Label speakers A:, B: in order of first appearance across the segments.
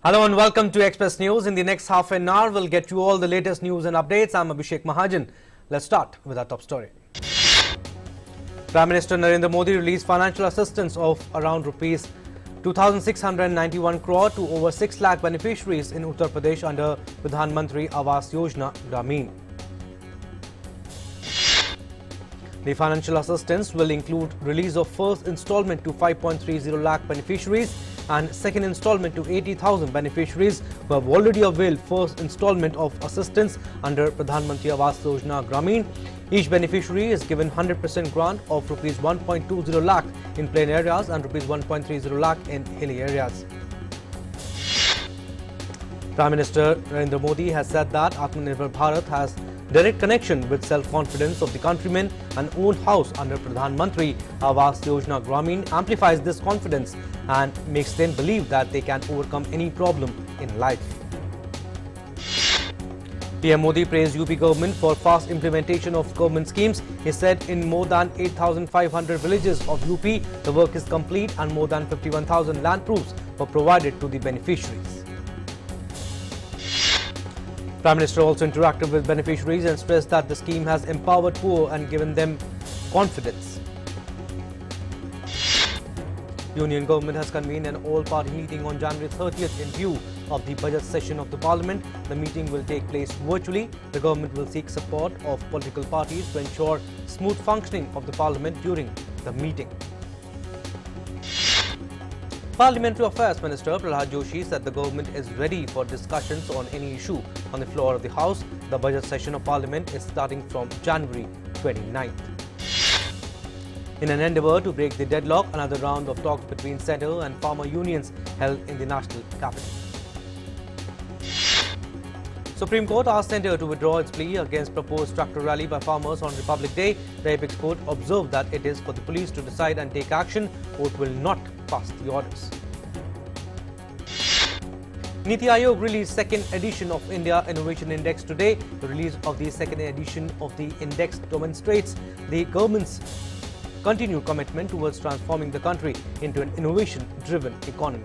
A: Hello and welcome to Express News. In the next half an hour, we'll get you all the latest news and updates. I'm Abhishek Mahajan. Let's start with our top story. Prime Minister Narendra Modi released financial assistance of around rupees 2,691 crore to over 6 lakh beneficiaries in Uttar Pradesh under Pradhan Mantri Awas Yojana Gramin. The financial assistance will include release of first installment to 5.30 lakh beneficiaries and second installment to 80,000 beneficiaries who have already availed first installment of assistance under Pradhan Mantri Awas Yojana Gramin. Each beneficiary is given 100% grant of rupees 1.20 lakh in plain areas and rupees 1.30 lakh in hilly areas. Prime Minister Narendra Modi has said that Atmanirbhar Bharat has direct connection with self-confidence of the countrymen. An own house under Pradhan Mantri Awas Yojana Gramin amplifies this confidence and makes them believe that they can overcome any problem in life. PM Modi praised UP government for fast implementation of government schemes. He said in more than 8,500 villages of UP, the work is complete and more than 51,000 land proofs were provided to the beneficiaries. Prime Minister also interacted with beneficiaries and stressed that the scheme has empowered poor and given them confidence. Union government has convened an all-party meeting on January 30th in view of the budget session of the parliament. The meeting will take place virtually. The government will seek support of political parties to ensure smooth functioning of the parliament during the meeting. Parliamentary Affairs Minister Prakash Joshi said the government is ready for discussions on any issue on the floor of the House. The budget session of Parliament is starting from January 29th. In an endeavour to break the deadlock, another round of talks between centre and farmer unions held in the national capital. Supreme Court asked centre to withdraw its plea against proposed tractor rally by farmers on Republic Day. The apex court observed that it is for the police to decide and take action. Court will not pass the orders. Niti Aayog released second edition of India Innovation Index today. The release of the second edition of the index demonstrates the government's continued commitment towards transforming the country into an innovation-driven economy.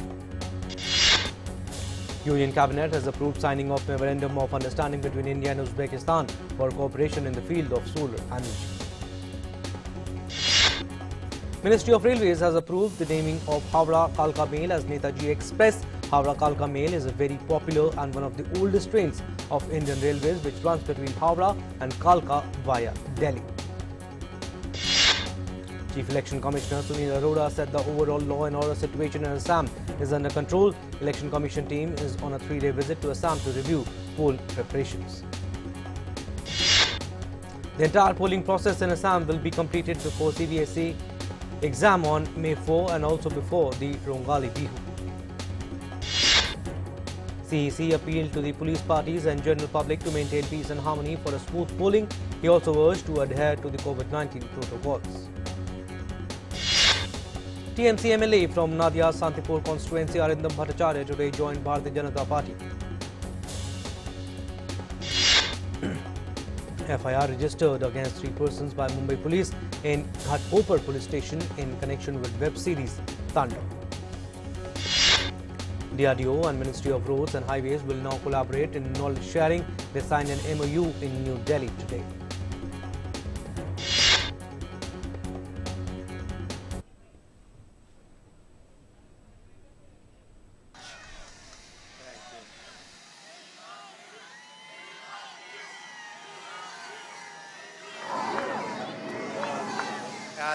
A: Union Cabinet has approved signing of Memorandum of Understanding between India and Uzbekistan for cooperation in the field of solar energy. Ministry of Railways has approved the naming of Howrah-Kalka Mail as Netaji Express. Howrah-Kalka Mail is a very popular and one of the oldest trains of Indian Railways which runs between Howrah and Kalka via Delhi. Chief Election Commissioner Sunil Arora said the overall law and order situation in Assam is under control. Election Commission team is on a 3-day visit to Assam to review poll preparations. The entire polling process in Assam will be completed before CBSE exam on May 4 and also before the Rongali Bihu. CEC appealed to the police parties and general public to maintain peace and harmony for a smooth polling. He also urged to adhere to the COVID-19 protocols. TMC MLA from Nadia Santipur constituency Arindam Bhattacharya today joined Bharatiya Janata Party. FIR registered against 3 persons by Mumbai police in Ghatkopar police station in connection with web series TANDAV. DRDO and Ministry of Roads and Highways will now collaborate in knowledge sharing. They signed an MOU in New Delhi today.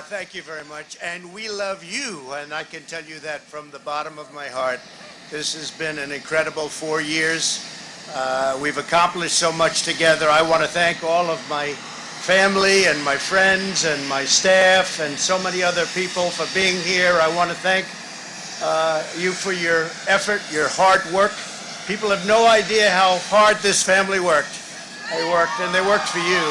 B: Thank you very much. And we love you, and I can tell you that from the bottom of my heart. This has been an incredible 4 years. We've accomplished so much together. I want to thank all of my family and my friends and my staff and so many other people for being here. I want to thank you for your effort, your hard work. People have no idea how hard this family worked. They worked, and they worked for you.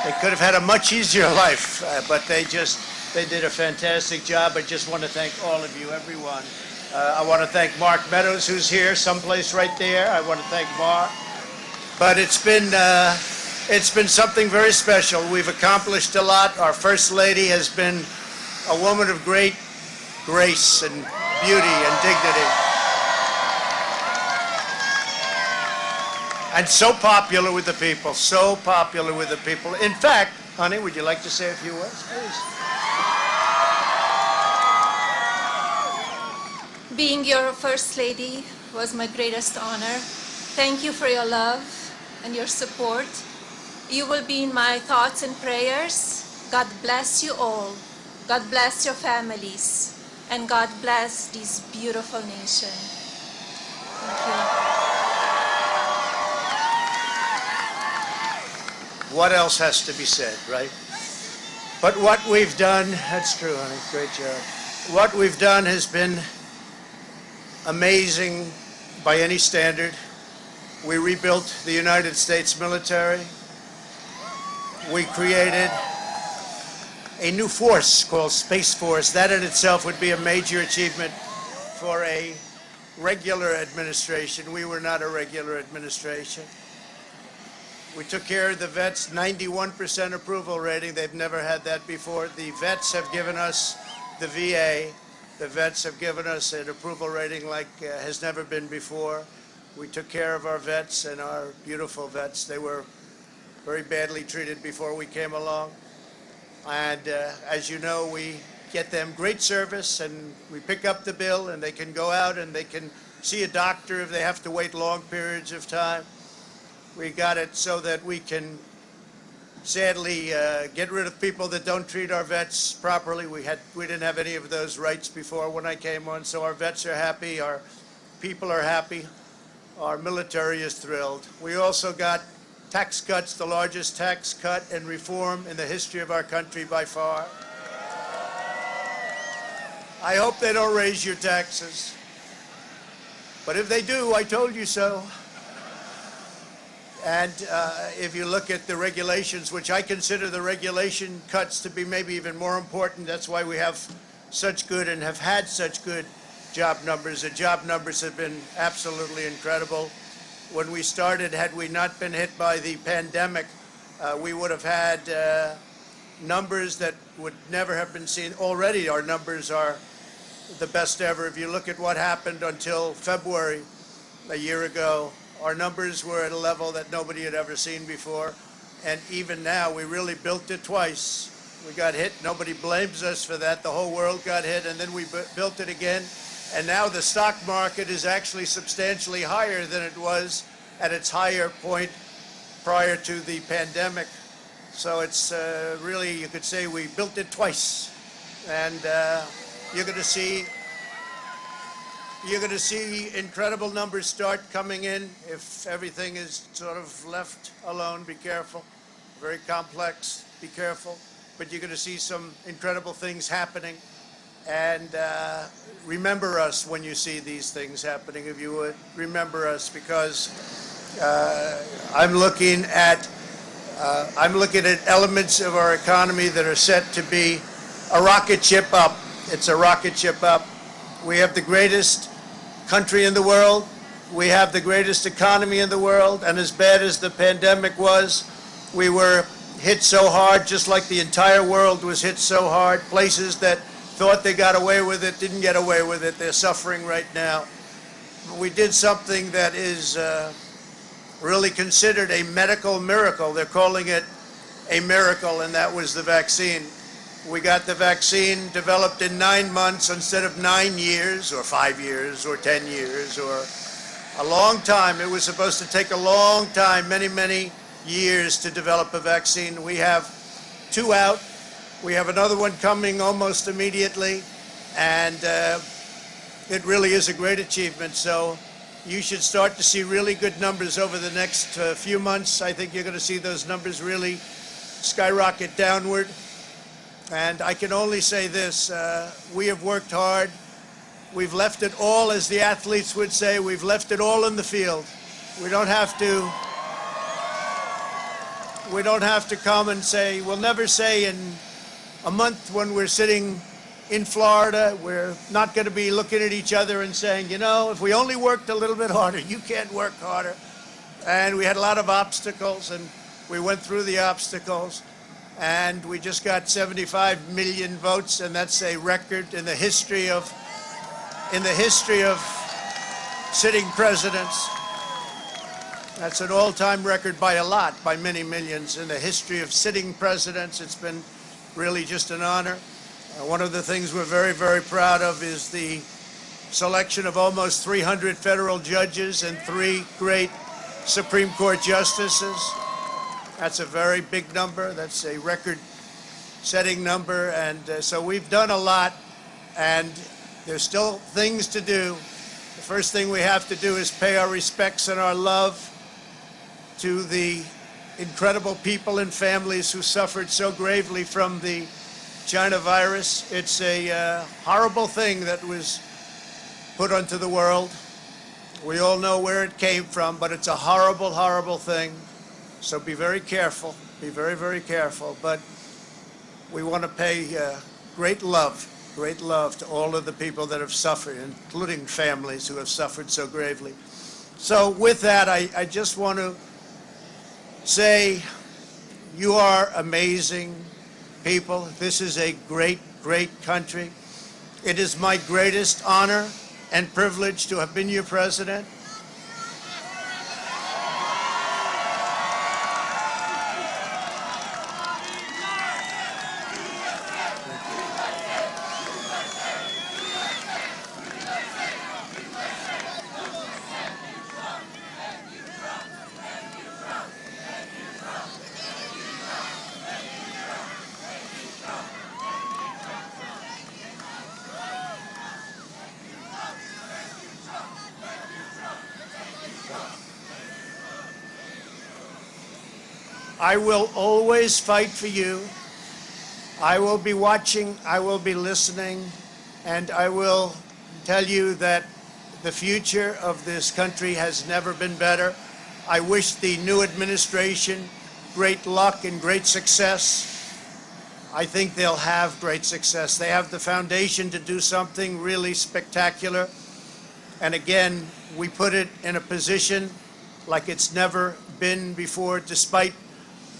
B: They could have had a much easier life, but they did a fantastic job. I just want to thank all of you, everyone. I want to thank Mark Meadows, who's here, someplace right there. I want to thank Mark. But it's been something very special. We've accomplished a lot. Our First Lady has been a woman of great grace and beauty and dignity. And so popular with the people, so popular with the people. In fact, honey, would you like to say a few words, please?
C: Being your First Lady was my greatest honor. Thank you for your love and your support. You will be in my thoughts and prayers. God bless you all. God bless your families. And God bless this beautiful nation. Thank you.
B: What else has to be said, right? But what we've done, that's true, honey, great job. What we've done has been amazing by any standard. We rebuilt the United States military. We created a new force called Space Force. That in itself would be a major achievement for a regular administration. We were not a regular administration. We took care of the vets, 91% approval rating. They've never had that before. The vets have given us, the VA, the vets have given us an approval rating like has never been before. We took care of our vets and our beautiful vets. They were very badly treated before we came along. And as you know, we get them great service, and we pick up the bill, and they can go out and they can see a doctor if they have to wait long periods of time. We got it so that we can sadly get rid of people that don't treat our vets properly. We didn't have any of those rights before when I came on, so our vets are happy, our people are happy, our military is thrilled. We also got tax cuts, the largest tax cut and reform in the history of our country by far. I hope they don't raise your taxes. But if they do, I told you so. And if you look at the regulations, which I consider the regulation cuts to be maybe even more important, that's why we have such good and have had such good job numbers. The job numbers have been absolutely incredible. When we started, had we not been hit by the pandemic, we would have had numbers that would never have been seen. Already our numbers are the best ever. If you look at what happened until February a year ago, our numbers were at a level that nobody had ever seen before. And even now, we really built it twice. We got hit. Nobody blames us for that. The whole world got hit, and then we built it again. And now the stock market is actually substantially higher than it was at its higher point prior to the pandemic. So it's really, you could say we built it twice. And you're going to see incredible numbers start coming in if everything is sort of left alone. Be careful. Very complex. Be careful. But you're going to see some incredible things happening. And remember us when you see these things happening, if you would. Remember us, because I'm looking at elements of our economy that are set to be a rocket ship up. It's a rocket ship up. We have the greatest country in the world. We have the greatest economy in the world. And as bad as the pandemic was, we were hit so hard, just like the entire world was hit so hard. Places that thought they got away with it didn't get away with it. They're suffering right now. We did something that is really considered a medical miracle. They're calling it a miracle, and that was the vaccine. We got the vaccine developed in 9 months instead of 9 years or 5 years or 10 years or a long time. It was supposed to take a long time, many, many years to develop a vaccine. We have 2 out. We have another one coming almost immediately, and it really is a great achievement. So you should start to see really good numbers over the next few months. I think you're going to see those numbers really skyrocket downward. And I can only say this, we have worked hard. We've left it all, as the athletes would say, we've left it all in the field. We don't have to come and say, we'll never say in a month when we're sitting in Florida, we're not going to be looking at each other and saying, you know, if we only worked a little bit harder, you can't work harder. And we had a lot of obstacles, and we went through the obstacles. And we just got 75 million votes, and that's a record in the history of sitting presidents. That's an all-time record by a lot, by many millions. In the history of sitting presidents, it's been really just an honor. One of the things we're very, very proud of is the selection of almost 300 federal judges and 3 great Supreme Court justices. That's a very big number. That's a record-setting number. And so we've done a lot, and there's still things to do. The first thing we have to do is pay our respects and our love to the incredible people and families who suffered so gravely from the China virus. It's a horrible thing that was put onto the world. We all know where it came from, but it's a horrible, horrible thing. So be very careful, be very, very careful. But we want to pay great love to all of the people that have suffered, including families who have suffered so gravely. So with that, I just want to say you are amazing people. This is a great, great country. It is my greatest honor and privilege to have been your president. I will always fight for you. I will be watching, I will be listening, and I will tell you that the future of this country has never been better. I wish the new administration great luck and great success. I think they'll have great success. They have the foundation to do something really spectacular. And again, we put it in a position like it's never been before, despite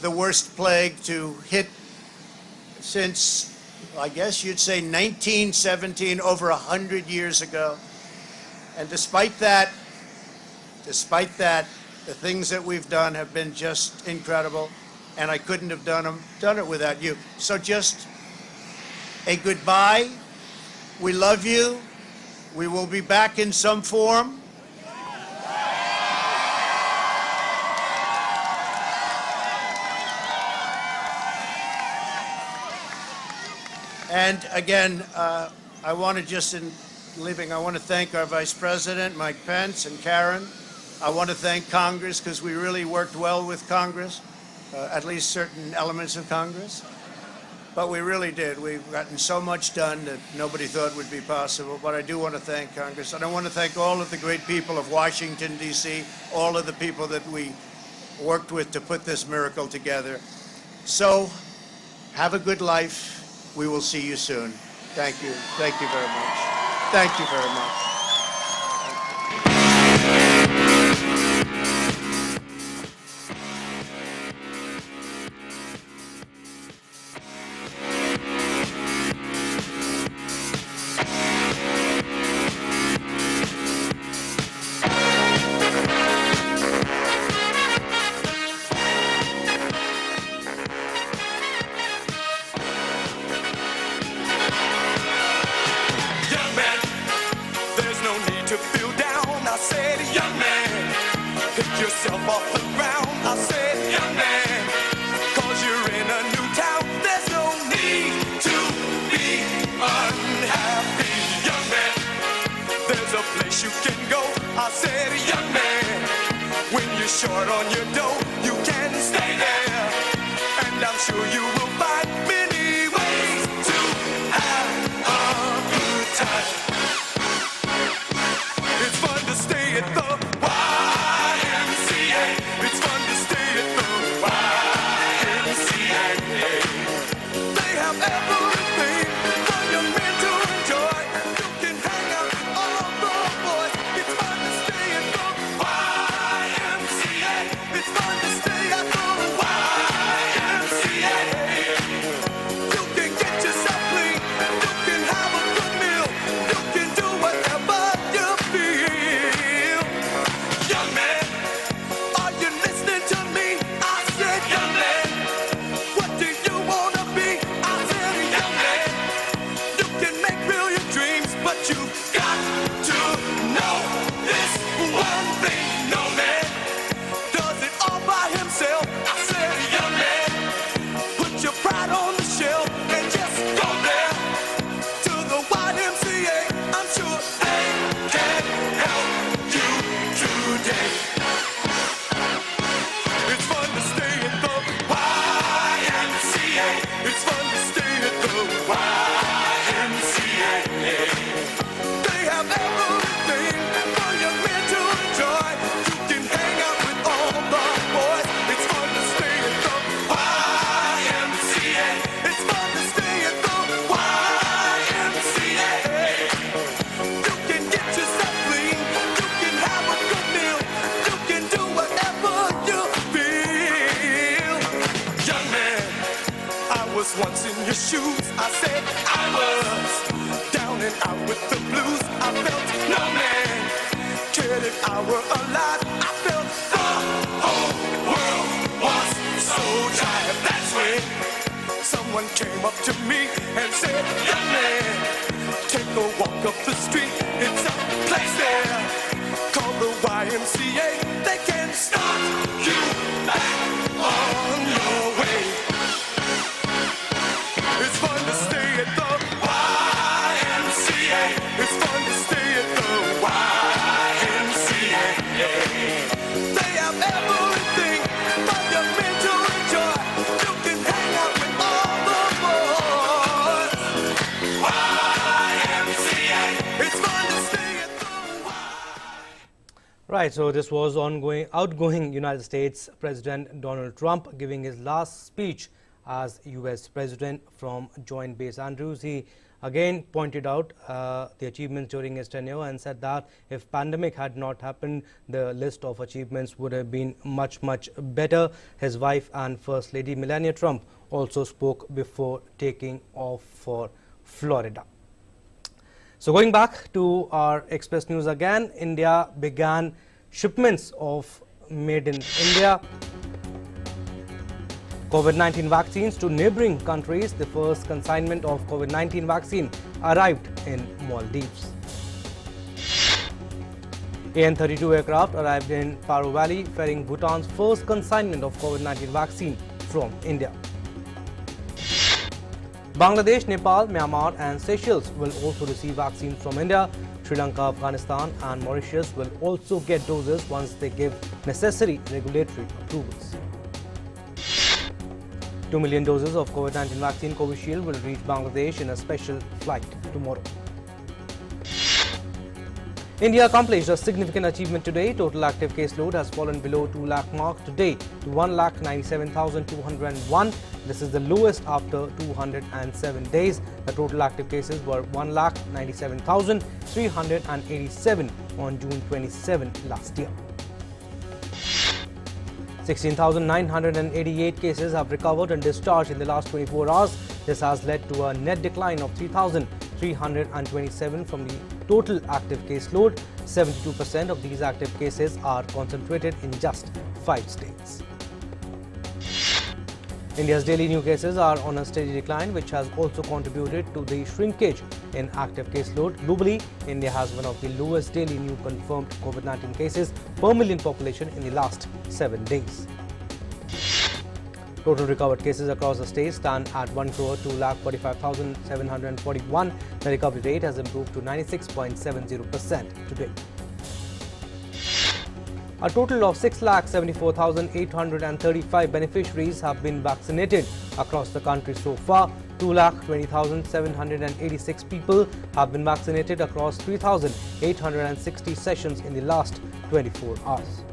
B: the worst plague to hit since, I guess you'd say 1917, over 100 years ago. And despite that, the things that we've done have been just incredible, and I couldn't have done it without you. So just a goodbye. We love you. We will be back in some form. And again, I want to just, in leaving, I want to thank our Vice President, Mike Pence, and Karen. I want to thank Congress, because we really worked well with Congress, at least certain elements of Congress. But we really did. We've gotten so much done that nobody thought would be possible. But I do want to thank Congress. And I want to thank all of the great people of Washington, D.C., all of the people that we worked with to put this miracle together. So have a good life. We will see you soon. Thank you. Thank you very much. Thank you very much.
D: It's fun to stay at the YMCA. shoes. I said I was down and out with the blues. I felt no man cared if I were alive. I felt the whole world was so tired. That's when someone came up to me and said, young man, take a walk up the street. It's a place there called the YMCA. They can start you back on your way. It's fun to stay at the YMCA. It's fun to stay at the YMCA. They have everything but your mental joy. You can hang out with all the boys. YMCA. It's fun to stay at the
A: Right, so this was outgoing United States President Donald Trump giving his last speech as U.S. President from Joint Base Andrews. He again pointed out the achievements during his tenure and said that if pandemic had not happened, the list of achievements would have been much better. His wife and First Lady Melania Trump also spoke before taking off for Florida. So going back to our Express News again, India began shipments of made in India COVID-19 vaccines to neighboring countries. The first consignment of COVID-19 vaccine arrived in Maldives. AN-32 aircraft arrived in Paro Valley, ferrying Bhutan's first consignment of COVID-19 vaccine from India. Bangladesh, Nepal, Myanmar and Seychelles will also receive vaccines from India. Sri Lanka, Afghanistan and Mauritius will also get doses once they give necessary regulatory approvals. 2 million doses of COVID-19 vaccine Covishield will reach Bangladesh in a special flight tomorrow. India accomplished a significant achievement today. Total active caseload has fallen below 2 lakh mark today to 1,97,201. This is the lowest after 207 days. The total active cases were 1,97,387 on June 27 last year. 16,988 cases have recovered and discharged in the last 24 hours. This has led to a net decline of 3,327 from the total active caseload. 72% of these active cases are concentrated in just 5 states. India's daily new cases are on a steady decline, which has also contributed to the shrinkage in active caseload. Globally, India has one of the lowest daily new confirmed COVID-19 cases per million population in the last 7 days. Total recovered cases across the states stand at 1,245,741. The recovery rate has improved to 96.70% today. A total of 6,74,835 beneficiaries have been vaccinated across the country so far. 2,20,786 people have been vaccinated across 3,860 sessions in the last 24 hours.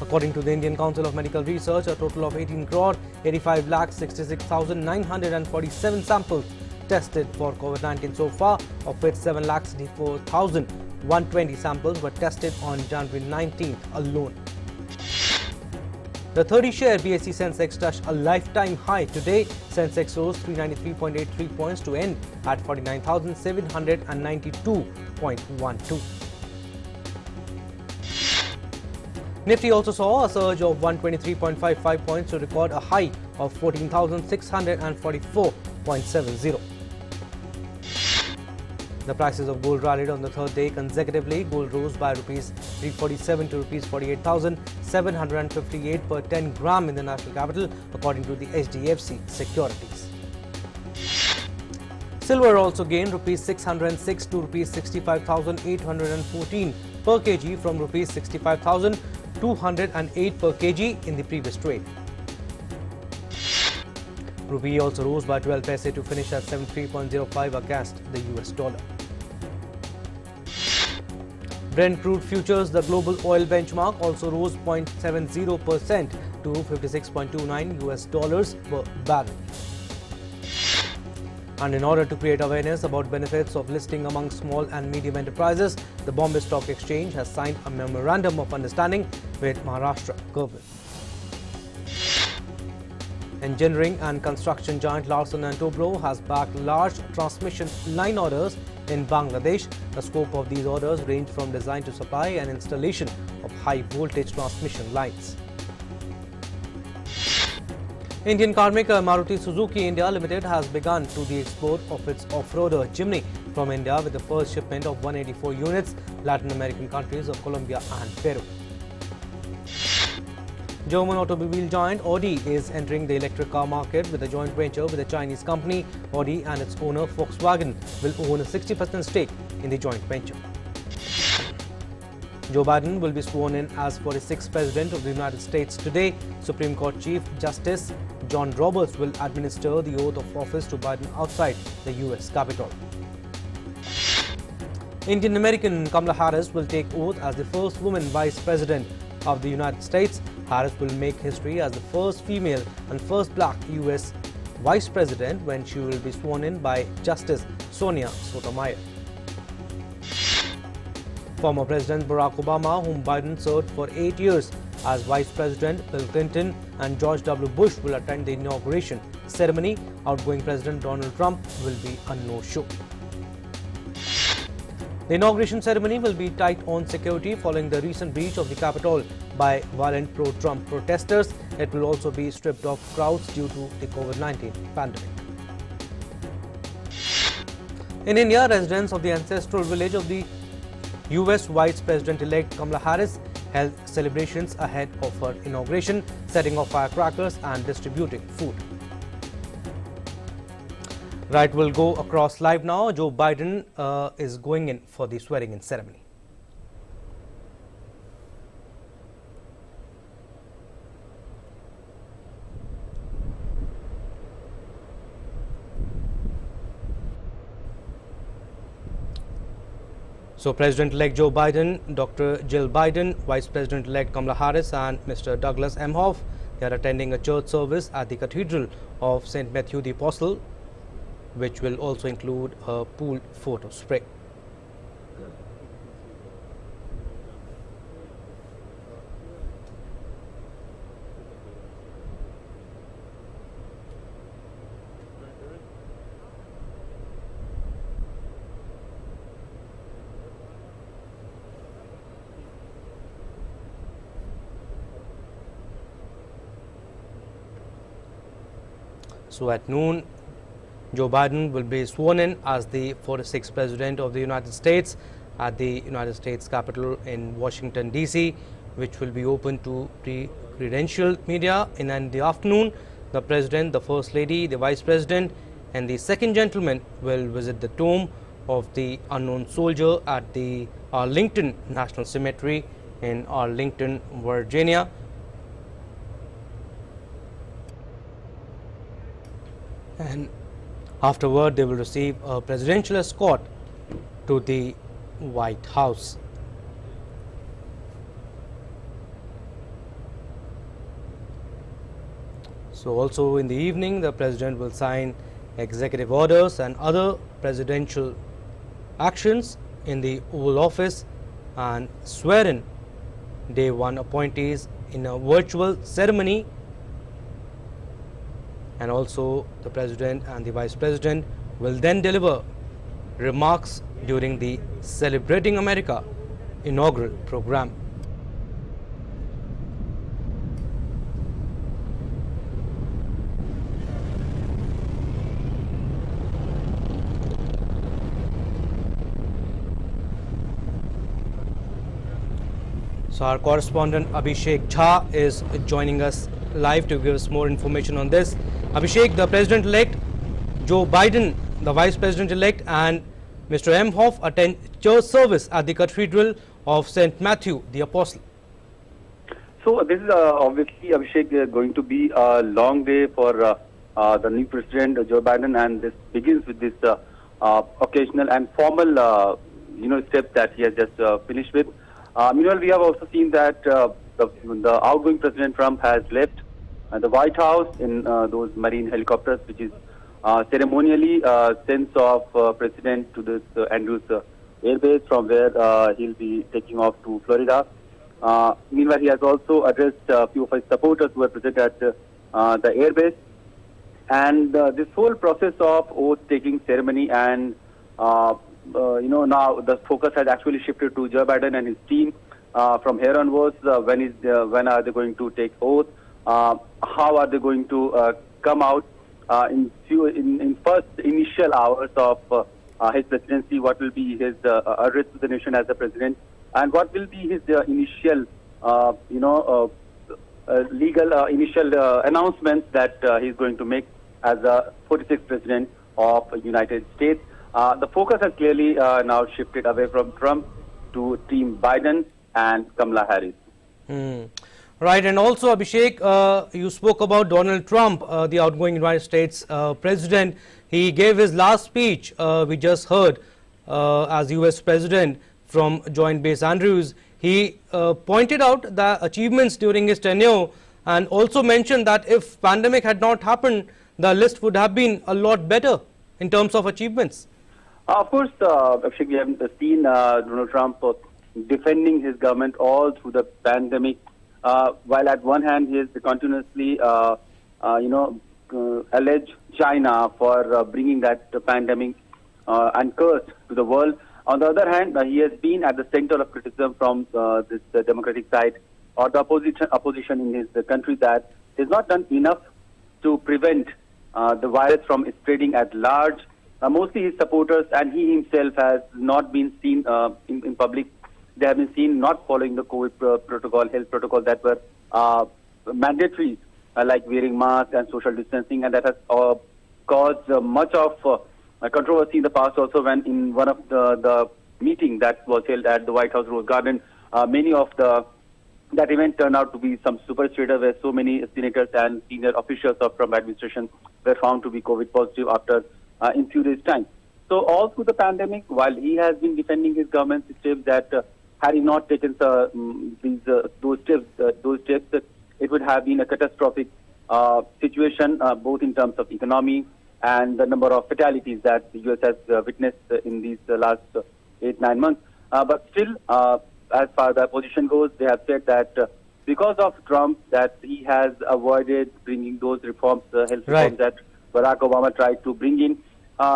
A: According to the Indian Council of Medical Research, a total of 18,85,66,947 samples tested for COVID-19 so far, of which 7,64,120 samples were tested on January 19th alone. The 30-share BSE Sensex touched a lifetime high today. Sensex rose 393.83 points to end at 49,792.12. Nifty also saw a surge of 123.55 points to record a high of 14,644.70. The prices of gold rallied on the third day consecutively. Gold rose by Rs 347 to Rs 48,758 per 10 gram in the national capital, according to the HDFC Securities. Silver also gained Rs 606 to Rs 65,814 per kg from Rs 65,208 per kg in the previous trade. Rupee also rose by 12 paise to finish at 73.05 against the US dollar. Brent crude futures, the global oil benchmark, also rose 0.70% to 56.29 US dollars per barrel. And in order to create awareness about benefits of listing among small and medium enterprises, the Bombay Stock Exchange has signed a memorandum of understanding with Maharashtra government. Engineering and construction giant Larsen & Toubro has backed large transmission line orders in Bangladesh. The scope of these orders range from design to supply and installation of high voltage transmission lines. Indian car maker Maruti Suzuki India Limited has begun to the export of its off-roader Jimny from India with the first shipment of 184 units Latin American countries of Colombia and Peru. German automobile giant Audi is entering the electric car market with a joint venture with a Chinese company. Audi and its owner Volkswagen will own a 60% stake in the joint venture. Joe Biden will be sworn in as 46th President of the United States today. Supreme Court Chief Justice John Roberts will administer the oath of office to Biden outside the U.S. Capitol. Indian-American Kamala Harris will take oath as the first woman Vice President of the United States. Harris will make history as the first female and first black U.S. Vice President when she will be sworn in by Justice Sonia Sotomayor. Former President Barack Obama, whom Biden served for 8 years as Vice President, Bill Clinton and George W. Bush will attend the inauguration ceremony. Outgoing President Donald Trump will be a no-show. The inauguration ceremony will be tight on security following the recent breach of the Capitol by violent pro-Trump protesters. It will also be stripped of crowds due to the COVID-19 pandemic. In India, residents of the ancestral village of the U.S. Vice President-elect Kamala Harris held celebrations ahead of her inauguration, setting off firecrackers and distributing food. Right, we'll go across live now. Joe Biden is going in for the swearing-in ceremony. So, President-elect Joe Biden, Dr. Jill Biden, Vice President-elect Kamala Harris and Mr. Douglas Emhoff, they are attending a church service at the Cathedral of St. Matthew the Apostle, which will also include a pool photo spray. So at noon, Joe Biden will be sworn in as the 46th President of the United States at the United States Capitol in Washington, D.C., which will be open to pre-credentialed media. In the afternoon, the President, the First Lady, the Vice President and the Second Gentleman will visit the tomb of the unknown soldier at the Arlington National Cemetery in Arlington, Virginia. And afterward, they will receive a presidential escort to the White House. So also in the evening, the President will sign executive orders and other presidential actions in the Oval Office and swear in Day 1 appointees in a virtual ceremony. And also the President and the Vice President will then deliver remarks during the Celebrating America inaugural program. So our correspondent Abhishek Jha is joining us live to give us more information on this. Abhishek, the President-elect, Joe Biden, the Vice President-elect and Mr. Emhoff attend church service at the Cathedral of St. Matthew the Apostle.
E: So this is obviously, Abhishek, going to be a long day for the new President, Joe Biden, and this begins with this occasional and formal steps that he has just finished with. Meanwhile, we have also seen that the outgoing President Trump has left the White House in those marine helicopters, which is ceremonially sent off President to this Andrews Air Base, from where he'll be taking off to Florida. Meanwhile, he has also addressed a few of his supporters who are present at the air base. And this whole process of oath-taking ceremony and, now the focus has actually shifted to Joe Biden and his team. From here onwards, when are they going to take oath? How are they going to come out in first initial hours of his presidency? What will be his address to the nation as the president? And what will be his initial, legal initial announcements that he's going to make as the 46th president of the United States? The focus has clearly now shifted away from Trump to Team Biden and Kamala Harris.
A: Right, and also Abhishek, you spoke about Donald Trump, the outgoing United States president. He gave his last speech, we just heard, as US president from Joint Base Andrews. He pointed out the achievements during his tenure and also mentioned that if pandemic had not happened, the list would have been a lot better in terms of achievements.
E: Of course, Abhishek, we have seen Donald Trump defending his government all through the pandemic. While at one hand he is continuously, alleged China for bringing that pandemic and curse to the world. On the other hand, he has been at the center of criticism from this Democratic side or the opposition in his country that he has not done enough to prevent the virus from spreading at large. Mostly his supporters and he himself has not been seen in public. They have been seen not following the COVID protocol, health protocol that were mandatory, like wearing masks and social distancing, and that has caused much of controversy in the past also when in one of the meeting that was held at the White House Rose Garden, many of that event turned out to be some super spreader where so many senators and senior officials of Trump administration were found to be COVID positive after in few days' time. So all through the pandemic, while he has been defending his government steps that had he not taken those steps, it would have been a catastrophic situation, both in terms of economy and the number of fatalities that the U.S. has witnessed in these last 8-9 months. But still, as far as the opposition goes, they have said that because of Trump, that he has avoided bringing those reforms, health reforms that Barack Obama tried to bring in.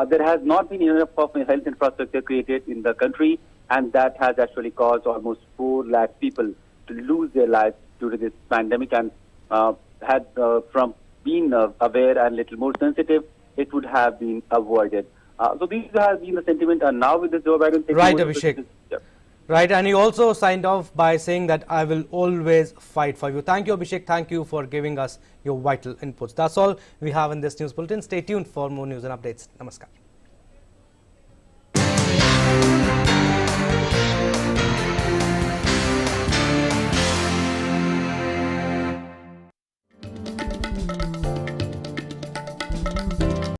E: There has not been enough of health infrastructure created in the country, and that has actually caused almost 4 lakh people to lose their lives due to this pandemic. And had Trump been aware and little more sensitive, it would have been avoided. So this has been the sentiment, and now with the Joe Biden taking
A: Right,
E: over,
A: Abhishek. Right, and he also signed off by saying that I will always fight for you. Thank you, Abhishek. Thank you for giving us your vital inputs. That's all we have in this news bulletin. Stay tuned for more news and updates. Namaskar.